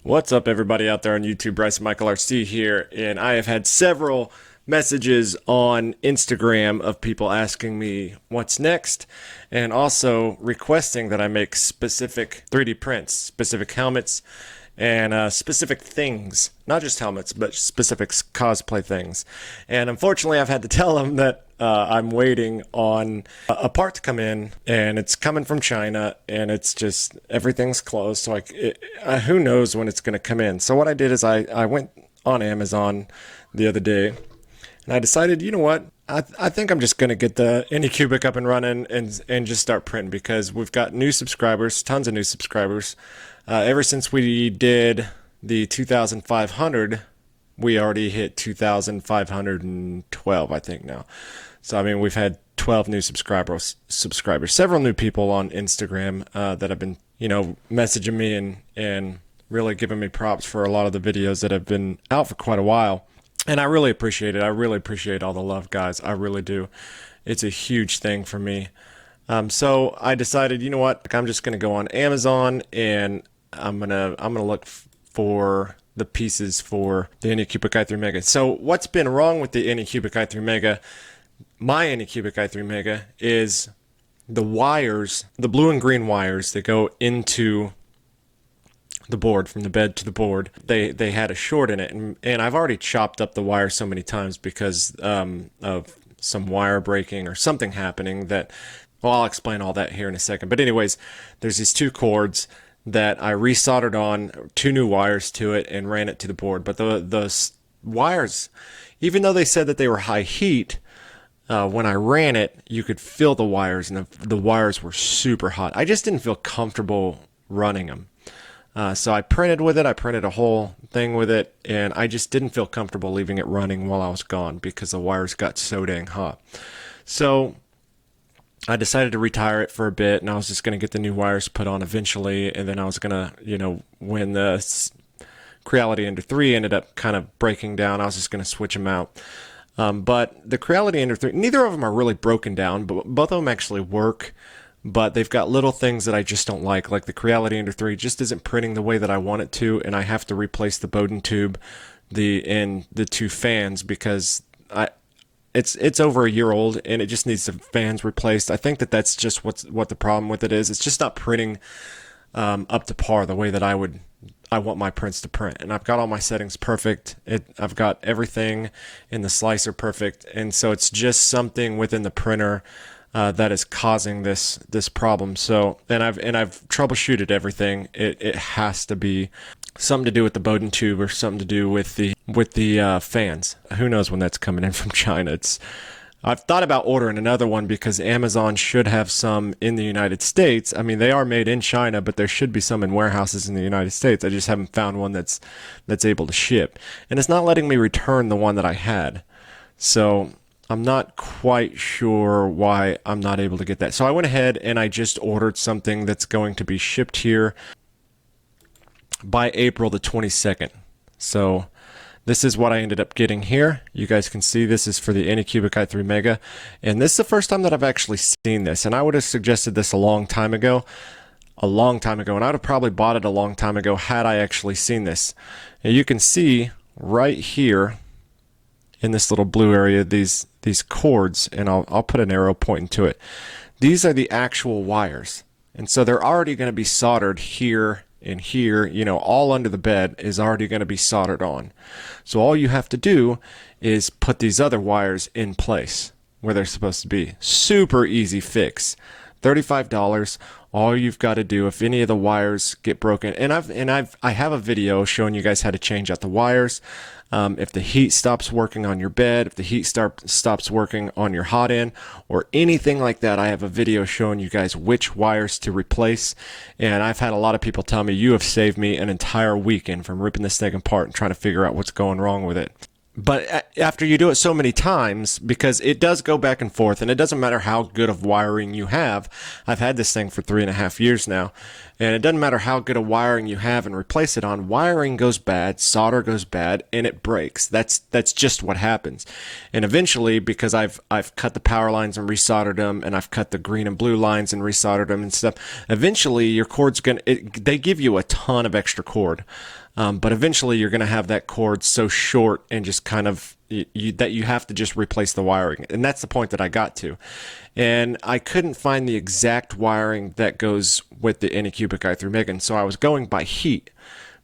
What's up, everybody out there on YouTube? Bryce Michael RC here, and I have had several messages on Instagram of people asking me what's next, and also requesting that I make specific 3D prints, specific helmets, and specific things. Not just helmets, but specific cosplay things. And unfortunately, I've had to tell them that I'm waiting on a part to come in, and it's coming from China, and it's just everything's closed. So who knows when it's going to come in? So what I did is I went on Amazon the other day, and I decided, you know what? I think I'm just going to get the Anycubic up and running and just start printing, because we've got new subscribers, tons of new subscribers. Ever since we did the 2,500, we already hit 2,512, I think now. So, I mean, we've had 12 new subscribers, several new people on Instagram that have been, messaging me and really giving me props for a lot of the videos that have been out for quite a while. And I really appreciate it. I really appreciate all the love, guys. I really do. It's a huge thing for me. So I decided, you know what? I'm just going to go on Amazon, and I'm gonna look for the pieces for the Anycubic i3 Mega. So what's been wrong with the Anycubic i3 Mega, my Anycubic i3 Mega, is the wires, the blue and green wires that go into the board, from the bed to the board. They had a short in it, and I've already chopped up the wire so many times because of some wire breaking or something happening that, well, I'll explain all that here in a second. But anyways, there's these two cords that I resoldered on, two new wires to it, and ran it to the board. But the wires, even though they said that they were high heat, when I ran it, you could feel the wires, and the wires were super hot. I just didn't feel comfortable running them. So I printed with it. I printed a whole thing with it, and I just didn't feel comfortable leaving it running while I was gone because the wires got so dang hot. So I decided to retire it for a bit, and I was just going to get the new wires put on eventually, and then I was going to, when the Creality Ender 3 ended up kind of breaking down, I was just going to switch them out. But the Creality Ender 3, neither of them are really broken down, but both of them actually work, but they've got little things that I just don't like the Creality Ender 3 just isn't printing the way that I want it to, and I have to replace the Bowden tube and the two fans because It's over a year old, and it just needs the fans replaced. I think that's just what the problem with it is. It's just not printing up to par the way that I want my prints to print. And I've got all my settings perfect. I've got everything in the slicer perfect, and so it's just something within the printer that is causing this problem. So, and I've troubleshooted everything. It has to be something to do with the Bowden tube or something to do with the fans. Who knows when that's coming in from China? I've thought about ordering another one because Amazon should have some in the United States. I mean, they are made in China, but there should be some in warehouses in the United States. I just haven't found one that's able to ship. And it's not letting me return the one that I had. So I'm not quite sure why I'm not able to get that. So I went ahead and I just ordered something that's going to be shipped here by April the 22nd. So this is what I ended up getting here. You guys can see this is for the Anycubic i3 Mega. And this is the first time that I've actually seen this. And I would have suggested this a long time ago. And I would have probably bought it a long time ago had I actually seen this. And you can see right here in this little blue area, these cords, and I'll put an arrow pointing to it. These are the actual wires. And so they're already going to be soldered here and here, all under the bed is already going to be soldered on. So all you have to do is put these other wires in place where they're supposed to be. Super easy fix. $35. All you've got to do, if any of the wires get broken, and I have a video showing you guys how to change out the wires. If the heat stops working on your bed, if the heat stops working on your hot end, or anything like that, I have a video showing you guys which wires to replace. And I've had a lot of people tell me, you have saved me an entire weekend from ripping this thing apart and trying to figure out what's going wrong with it. But after you do it so many times, because it does go back and forth, and it doesn't matter how good of wiring you have. I've had this thing for 3.5 years now, and it doesn't matter how good of wiring you have and replace it on. Wiring goes bad, solder goes bad, and it breaks. That's just what happens. And eventually, because I've cut the power lines and resoldered them, and I've cut the green and blue lines and resoldered them and stuff, eventually your cord's they give you a ton of extra cord. But eventually you're going to have that cord so short and just kind of that you have to just replace the wiring. And that's the point that I got to. And I couldn't find the exact wiring that goes with the Anycubic i3 Mega. And so I was going by heat,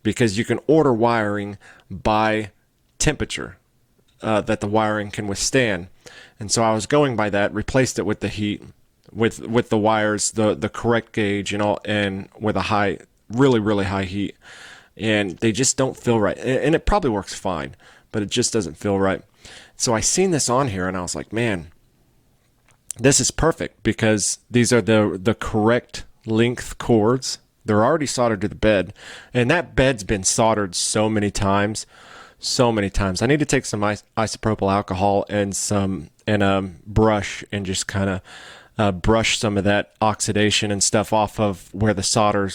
because you can order wiring by temperature that the wiring can withstand. And so I was going by that, replaced it with the heat, with the wires, the correct gauge, and all, and with a high, really high heat. And they just don't feel right. And it probably works fine, but it just doesn't feel right. So I seen this on here and I was like, man, this is perfect, because these are the correct length cords. They're already soldered to the bed, and that bed's been soldered so many times. I need to take some isopropyl alcohol and a brush and just kind of brush some of that oxidation and stuff off of where the solder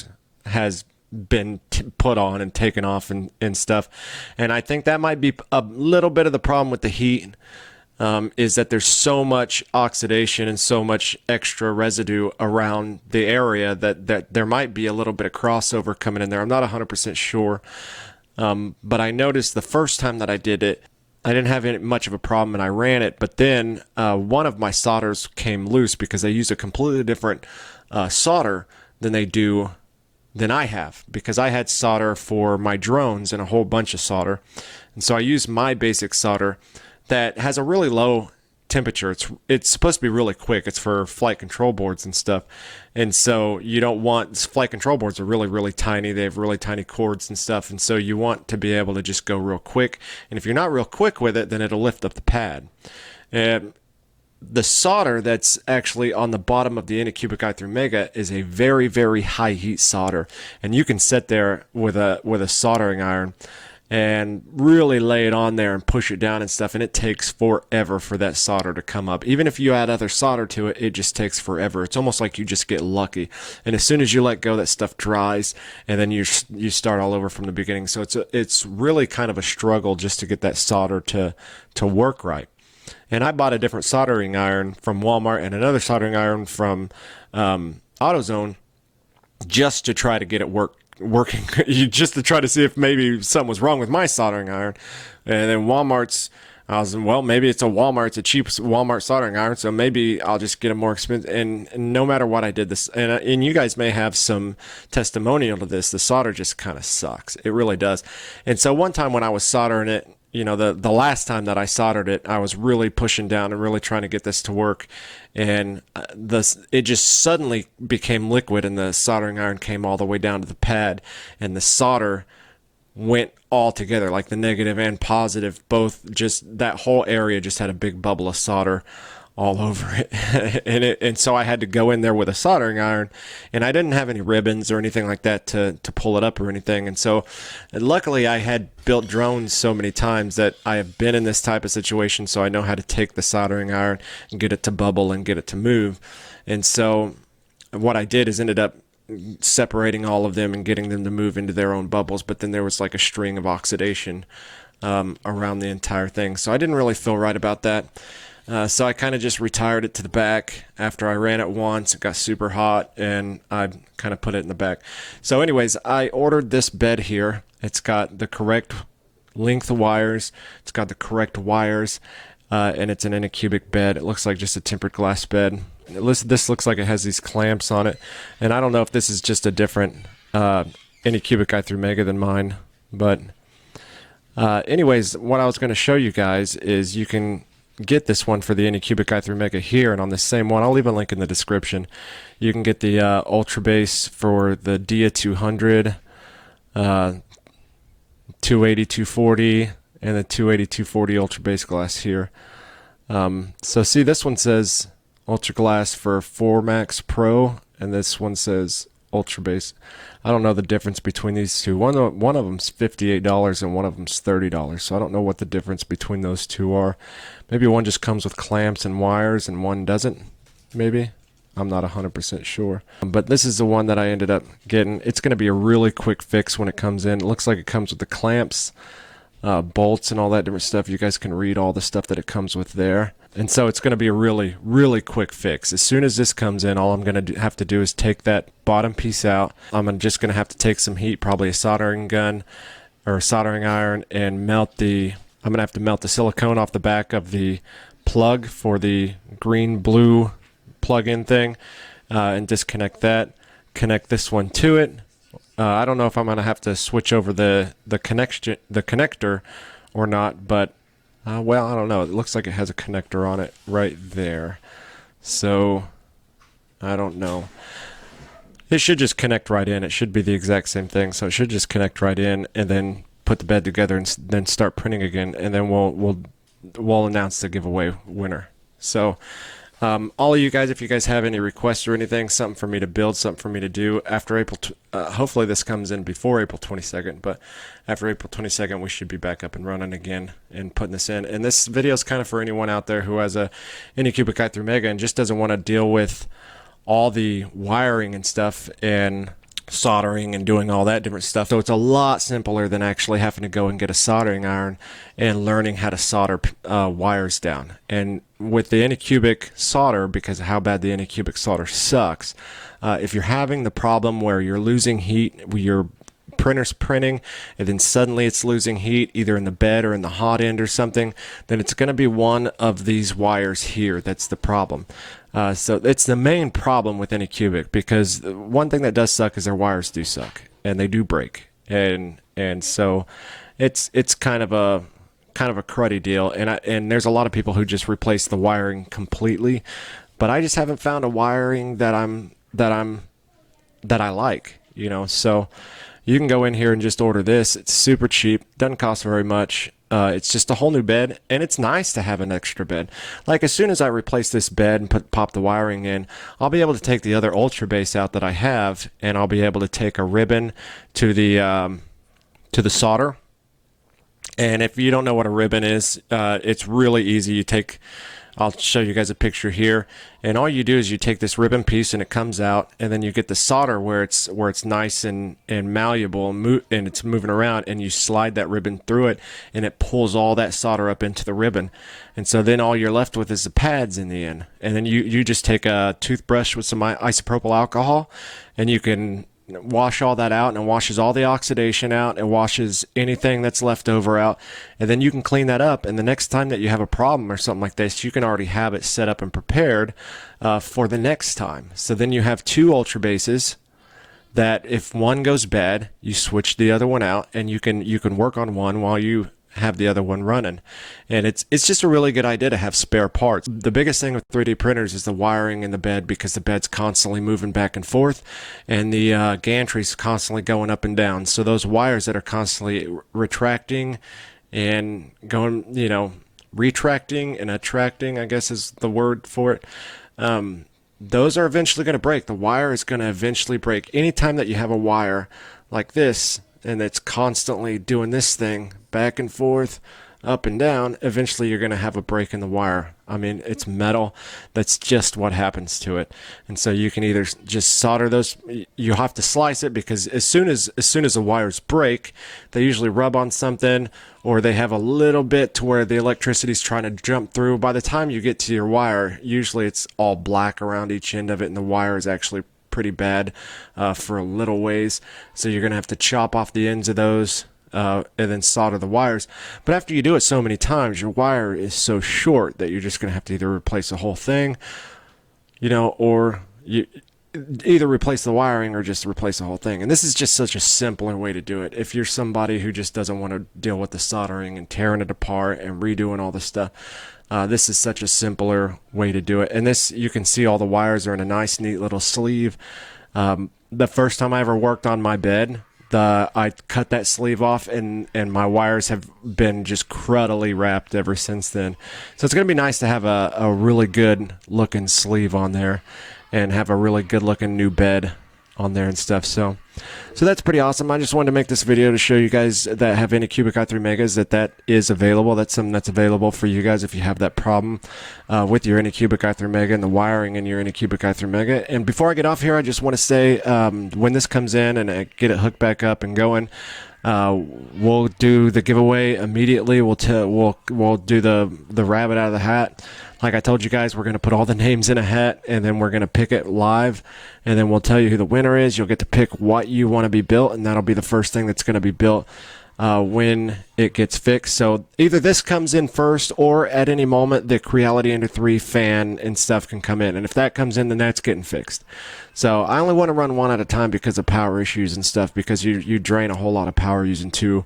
has been put on and taken off and stuff. And I think that might be a little bit of the problem with the heat, is that there's so much oxidation and so much extra residue around the area that there might be a little bit of crossover coming in there. I'm not 100% sure. But I noticed the first time that I did it, I didn't have much of a problem, and I ran it. But then one of my solders came loose, because they use a completely different solder than I have, because I had solder for my drones and a whole bunch of solder. And so I used my basic solder that has a really low temperature. It's supposed to be really quick. It's for flight control boards and stuff. And so you don't want, flight control boards are really tiny. They have really tiny cords and stuff. And so you want to be able to just go real quick. And if you're not real quick with it, then it'll lift up the pad. And the solder that's actually on the bottom of the Anycubic i3 Mega is a very high heat solder. And you can sit there with a soldering iron and really lay it on there and push it down and stuff, and it takes forever for that solder to come up. Even if you add other solder to it, it just takes forever. It's almost like you just get lucky, and as soon as you let go, that stuff dries, and then you start all over from the beginning. So it's really kind of a struggle just to get that solder to work right. And I bought a different soldering iron from Walmart and another soldering iron from AutoZone, just to try to get it working, just to try to see if maybe something was wrong with my soldering iron. And then I was, well, maybe it's a cheap Walmart soldering iron, so maybe I'll just get a more expensive. And no matter what I did this, and you guys may have some testimonial to this, the solder just kind of sucks. It really does. And so one time when I was soldering it, the last time that I soldered it, I was really pushing down and really trying to get this to work. And it just suddenly became liquid, and the soldering iron came all the way down to the pad, and the solder went all together, like the negative and positive, both, just that whole area just had a big bubble of solder all over it. and so I had to go in there with a soldering iron, and I didn't have any ribbons or anything like that to pull it up or anything. And so luckily I had built drones so many times that I have been in this type of situation, so I know how to take the soldering iron and get it to bubble and get it to move. And so what I did is ended up separating all of them and getting them to move into their own bubbles, but then there was like a string of oxidation around the entire thing. So I didn't really feel right about that. So I kind of just retired it to the back after I ran it once. It got super hot, and I kind of put it in the back. So anyways, I ordered this bed here. It's got the correct length of wires. It's got the correct wires, and it's an Anycubic bed. It looks like just a tempered glass bed. This looks like it has these clamps on it, and I don't know if this is just a different Anycubic i3 Mega than mine. But anyways, what I was going to show you guys is you can get this one for the Anycubic i3 Mega here, and on the same one, I'll leave a link in the description. You can get the Ultra Base for the Dia 200, 280, 240, and the 280, 240 Ultra Base glass here. So see, this one says Ultra Glass for 4 Max Pro, and this one says Ultra Base. I don't know the difference between these two. One of them's $58 and one of them's $30. So I don't know what the difference between those two are. Maybe one just comes with clamps and wires and one doesn't. Maybe. I'm not 100% sure. But this is the one that I ended up getting. It's going to be a really quick fix when it comes in. It looks like it comes with the clamps, bolts, and all that different stuff. You guys can read all the stuff that it comes with there. And so it's going to be a really quick fix. As soon as this comes in, all I'm going to have to do is take that bottom piece out. I'm just going to have to take some heat, probably a soldering gun, or soldering iron and melt I'm gonna have to melt the silicone off the back of the plug for the green blue plug-in thing, and disconnect that. Connect this one to it. I don't know if I'm gonna have to switch over the connector or not, but well, I don't know. It looks like it has a connector on it right there, so I don't know. It should just connect right in. It should be the exact same thing, so it should just connect right in, and then put the bed together, and then start printing again, and then we'll announce the giveaway winner. So all of you guys, if you guys have any requests or anything, something for me to build, something for me to do after April, hopefully this comes in before April 22nd, but after April 22nd, we should be back up and running again and putting this in. And this video is kind of for anyone out there who has a Anycubic i3 Mega and just doesn't want to deal with all the wiring and stuff and soldering and doing all that different stuff. So it's a lot simpler than actually having to go and get a soldering iron and learning how to solder wires down. And with the Anycubic solder, because of how bad the Anycubic solder sucks, if you're having the problem where you're losing heat, your printer's printing and then suddenly it's losing heat either in the bed or in the hot end or something, then it's going to be one of these wires here that's the problem. So it's the main problem with Anycubic, because one thing that does suck is their wires do suck and they do break, and so it's kind of a cruddy deal, and there's a lot of people who just replace the wiring completely, but I just haven't found a wiring that I like, you know. So you can go in here and just order this. It's super cheap, doesn't cost very much. It's just a whole new bed, and it's nice to have an extra bed. Like, as soon as I replace this bed and pop the wiring in, I'll be able to take the other Ultra Base out that I have, and I'll be able to take a ribbon to the solder. And if you don't know what a ribbon is, it's really easy. I'll show you guys a picture here, and all you do is you take this ribbon piece and it comes out, and then you get the solder where it's nice and malleable and it's moving around, and you slide that ribbon through it, and it pulls all that solder up into the ribbon. And so then all you're left with is the pads in the end, and then you just take a toothbrush with some isopropyl alcohol, and you can wash all that out, and it washes all the oxidation out, it washes anything that's left over out, and then you can clean that up, and the next time that you have a problem or something like this, you can already have it set up and prepared for the next time. So then you have two Ultra Bases that if one goes bad, you switch the other one out, and you can work on one while you have the other one running. And it's just a really good idea to have spare parts. The biggest thing with 3D printers is the wiring in the bed, because the bed's constantly moving back and forth, and the gantry's constantly going up and down. So those wires that are constantly retracting and going, you know, retracting and attracting, I guess is the word for it, those are eventually going to break. The wire is going to eventually break. Anytime that you have a wire like this and it's constantly doing this thing back and forth, up and down, eventually you're going to have a break in the wire. I mean, it's metal. That's just what happens to it. And so you can either just solder those. You have to slice it, because as soon as the wires break, they usually rub on something, or they have a little bit to where the electricity's trying to jump through. By the time you get to your wire, usually it's all black around each end of it, and the wire is actually pretty bad for a little ways. So you're going to have to chop off the ends of those, and then solder the wires. But after you do it so many times, your wire is so short that you're just going to have to either replace the whole thing, you know, or you either replace the wiring or just replace the whole thing. And this is just such a simpler way to do it. If you're somebody who just doesn't want to deal with the soldering and tearing it apart and redoing all this stuff, this is such a simpler way to do it. And this, you can see all the wires are in a nice, neat little sleeve. The first time I ever worked on my bed, I cut that sleeve off, and my wires have been just cruddily wrapped ever since then. So it's going to be nice to have a really good looking sleeve on there and have a really good looking new bed on there and stuff. So that's pretty awesome. I just wanted to make this video to show you guys that have Anycubic i3 Megas that is available. That's something that's available for you guys if you have that problem with your Anycubic i3 Mega and the wiring in your Anycubic i3 Mega. And before I get off here, I just want to say when this comes in and I get it hooked back up and going, we'll do the giveaway immediately. We'll do the rabbit out of the hat. Like I told you guys, we're going to put all the names in a hat, and then we're going to pick it live, and then we'll tell you who the winner is. You'll get to pick what you want to be built, and that'll be the first thing that's going to be built when it gets fixed. So either this comes in first, or at any moment the Creality Ender 3 fan and stuff can come in. And if that comes in, then that's getting fixed. So I only want to run one at a time because of power issues and stuff, because you drain a whole lot of power using two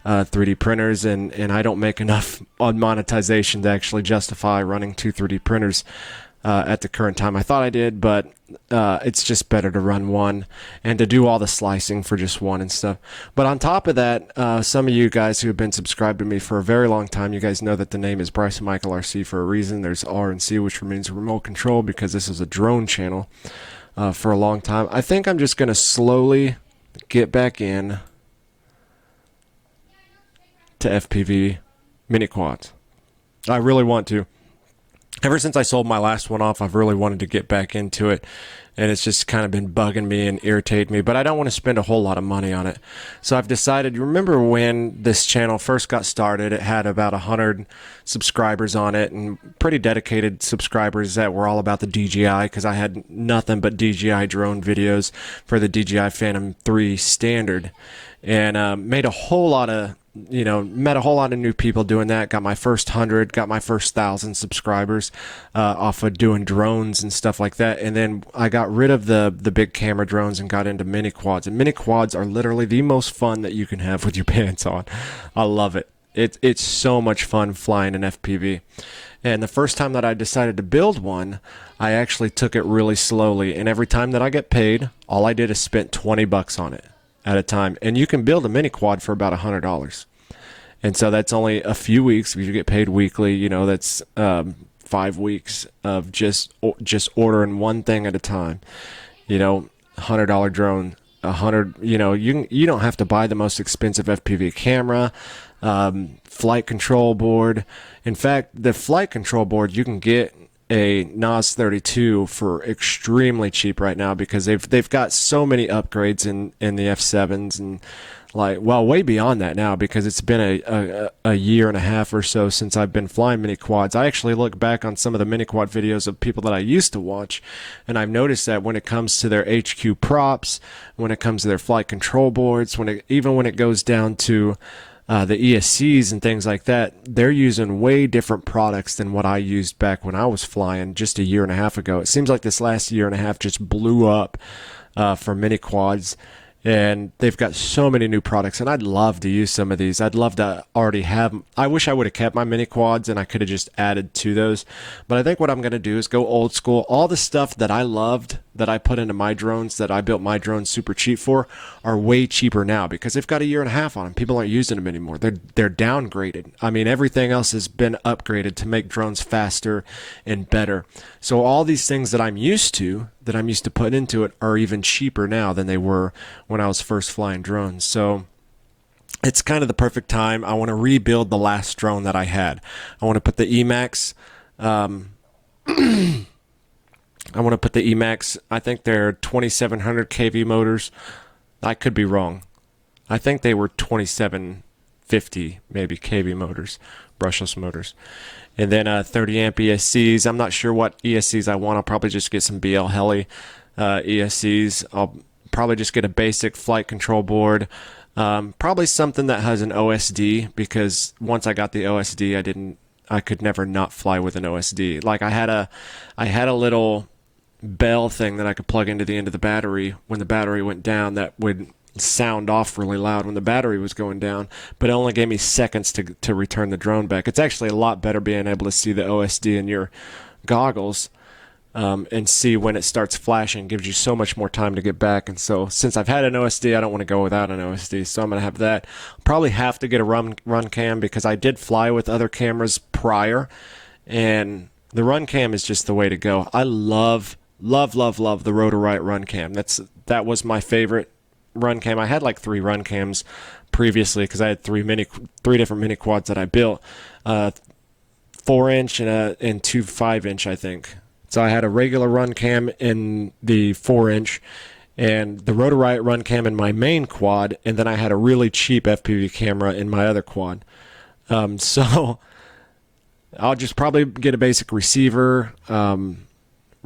3D printers, and I don't make enough on monetization to actually justify running two 3D printers at the current time. I thought I did, but it's just better to run one and to do all the slicing for just one and stuff. But on top of that, some of you guys who have been subscribed to me for a very long time, you guys know that the name is Bryson Michael RC for a reason. There's R and C, which means remote control, because this is a drone channel for a long time. I think I'm just going to slowly get back in to FPV mini quads. I really want to. Ever since I sold my last one off, I've really wanted to get back into it, and it's just kind of been bugging me and irritating me, but I don't want to spend a whole lot of money on it. So I've decided, you remember when this channel first got started, it had about 100 subscribers on it, and pretty dedicated subscribers that were all about the DJI, because I had nothing but DJI drone videos for the DJI Phantom 3 standard, and made a whole lot of, met a whole lot of new people doing that. Got my first 100, got my first 1,000 subscribers off of doing drones and stuff like that. And then I got rid of the big camera drones and got into mini quads. And mini quads are literally the most fun that you can have with your pants on. I love it. It's so much fun flying an FPV. And the first time that I decided to build one, I actually took it really slowly. And every time that I get paid, all I did is spent $20 on it at a time. And you can build a mini quad for about $100. And so that's only a few weeks. If you get paid weekly, that's 5 weeks of just ordering one thing at a time. $100 drone, you don't have to buy the most expensive FPV camera, flight control board. In fact, the flight control board, you can get a NOS 32 for extremely cheap right now, because they've got so many upgrades in the F7s, and way beyond that now, because it's been a year and a half or so since I've been flying mini quads. I actually look back on some of the mini quad videos of people that I used to watch, and I've noticed that when it comes to their HQ props, when it comes to their flight control boards, even when it goes down to the ESCs and things like that, they're using way different products than what I used back when I was flying just a year and a half ago. It seems like this last year and a half just blew up for mini quads, and they've got so many new products, and I'd love to use some of these. I'd love to already have. I wish I would have kept my mini quads and I could have just added to those, but I think what I'm going to do is go old school. All the stuff that I loved, that I put into my drones, that I built my drones super cheap for, are way cheaper now, because they've got a year and a half on them. People aren't using them anymore. They're downgraded. I mean, everything else has been upgraded to make drones faster and better. So all these things that I'm used to putting into it are even cheaper now than they were when I was first flying drones. So it's kind of the perfect time. I want to rebuild the last drone that I had. I want to put the Emax. I want to put the Emax. I think they're 2700 kV motors. I could be wrong. I think they were 2750 maybe kV motors, brushless motors. And then 30 amp ESCs. I'm not sure what ESCs I want. I'll probably just get some BL Heli ESCs. I'll probably just get a basic flight control board. Probably something that has an OSD, because once I got the OSD, I could never not fly with an OSD. Like I had a little bell thing that I could plug into the end of the battery when the battery went down, that would sound off really loud when the battery was going down, but it only gave me seconds to return the drone back. It's actually a lot better being able to see the OSD in your goggles and see when it starts flashing. It gives you so much more time to get back. And so since I've had an OSD, I don't want to go without an OSD, so I'm going to have that. Probably have to get a run cam, because I did fly with other cameras prior, and the run cam is just the way to go. I love the Rotor-Riot run cam. That was my favorite run cam. I had like 3 run cams previously, because I had 3 different mini quads that I built, 4-inch and 2 5-inch, I think. So I had a regular run cam in the 4-inch, and the Rotor-Riot run cam in my main quad, and then I had a really cheap FPV camera in my other quad. So I'll just probably get a basic receiver,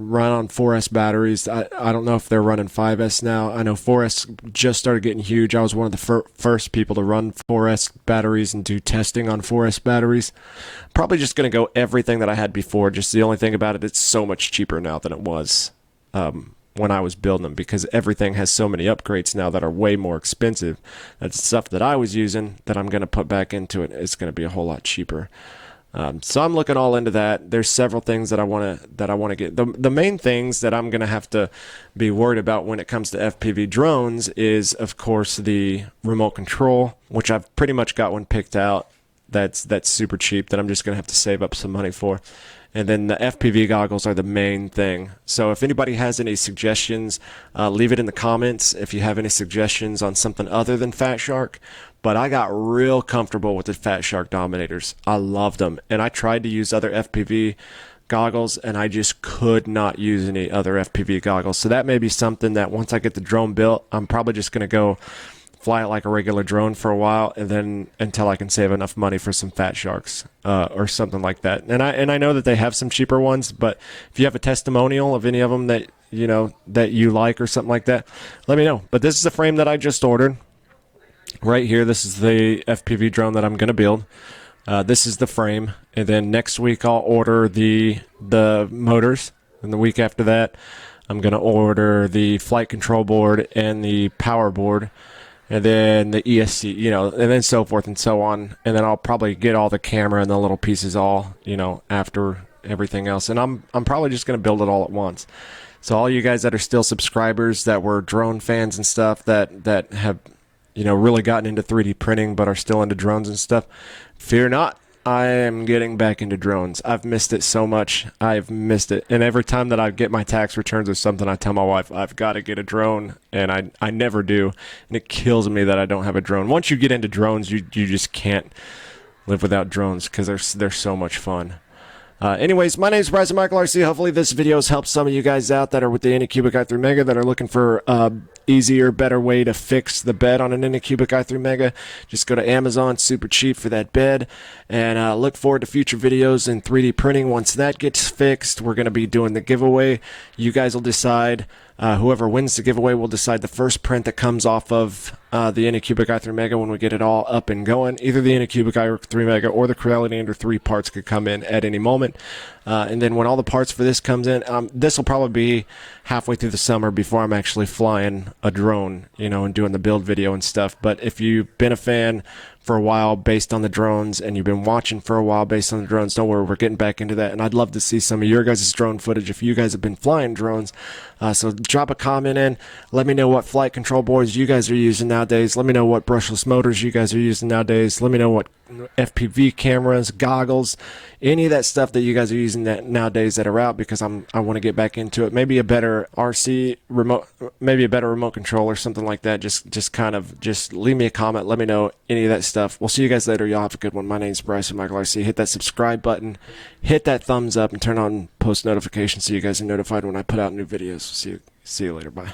run on 4S batteries. I don't know if they're running 5S now. I know 4S just started getting huge. I was one of the first people to run 4S batteries and do testing on 4S batteries. Probably just going to go everything that I had before. Just the only thing about it, it's so much cheaper now than it was when I was building them, because everything has so many upgrades now that are way more expensive. That's stuff that I was using that I'm going to put back into it. It's going to be a whole lot cheaper. So I'm looking all into that. There's several things that I want to get. The main things that I'm going to have to be worried about when it comes to FPV drones is, of course, the remote control, which I've pretty much got one picked out. That's super cheap that I'm just going to have to save up some money for. And then the FPV goggles are the main thing. So if anybody has any suggestions, leave it in the comments if you have any suggestions on something other than Fat Shark. But I got real comfortable with the Fat Shark Dominators. I loved them. And I tried to use other FPV goggles, and I just could not use any other FPV goggles. So that may be something that once I get the drone built, I'm probably just going to go fly it like a regular drone for a while, and then until I can save enough money for some Fat Sharks or something like that. And I know that they have some cheaper ones, but if you have a testimonial of any of them that you like or something like that, let me know. But this is the frame that I just ordered right here. This is the FPV drone that I'm going to build. This is the frame, and then next week I'll order the motors, and the week after that I'm going to order the flight control board and the power board, and then the ESC, and then so forth and so on. And then I'll probably get all the camera and the little pieces all, after everything else. And I'm probably just going to build it all at once. So all you guys that are still subscribers that were drone fans and stuff that have, really gotten into 3D printing but are still into drones and stuff, fear not. I am getting back into drones. I've missed it so much. I've missed it. And every time that I get my tax returns or something, I tell my wife, I've got to get a drone. And I never do. And it kills me that I don't have a drone. Once you get into drones, you just can't live without drones because they're so much fun. Anyways, my name is Bryson Michael RC. Hopefully this video has helped some of you guys out that are with the Anycubic i3 Mega that are looking for easier, better way to fix the bed on an Anycubic i3 Mega. Just go to Amazon, super cheap for that bed, and look forward to future videos in 3D printing. Once that gets fixed, we're going to be doing the giveaway. You guys will decide. Whoever wins the giveaway will decide the first print that comes off of the Anycubic i3 Mega when we get it all up and going. Either the Anycubic i3 Mega or the Corellian Under 3 parts could come in at any moment. And then when all the parts for this comes in, this will probably be halfway through the summer before I'm actually flying a drone, and doing the build video and stuff. But if you've been a fan for a while based on the drones, and you've been watching for a while based on the drones, don't worry, we're getting back into that. And I'd love to see some of your guys' drone footage if you guys have been flying drones. So drop a comment in. Let me know what flight control boards you guys are using nowadays. Let me know what brushless motors you guys are using nowadays. Let me know what FPV cameras, goggles, any of that stuff that you guys are using that nowadays that are out, because I want to get back into it. Maybe a better RC remote, maybe a better remote control or something like that. Just leave me a comment. Let me know any of that stuff. We'll see you guys later. Y'all have a good one. My name's Bryson Michael RC. Hit that subscribe button, hit that thumbs up, and turn on post notifications so you guys are notified when I put out new videos. See you later. Bye.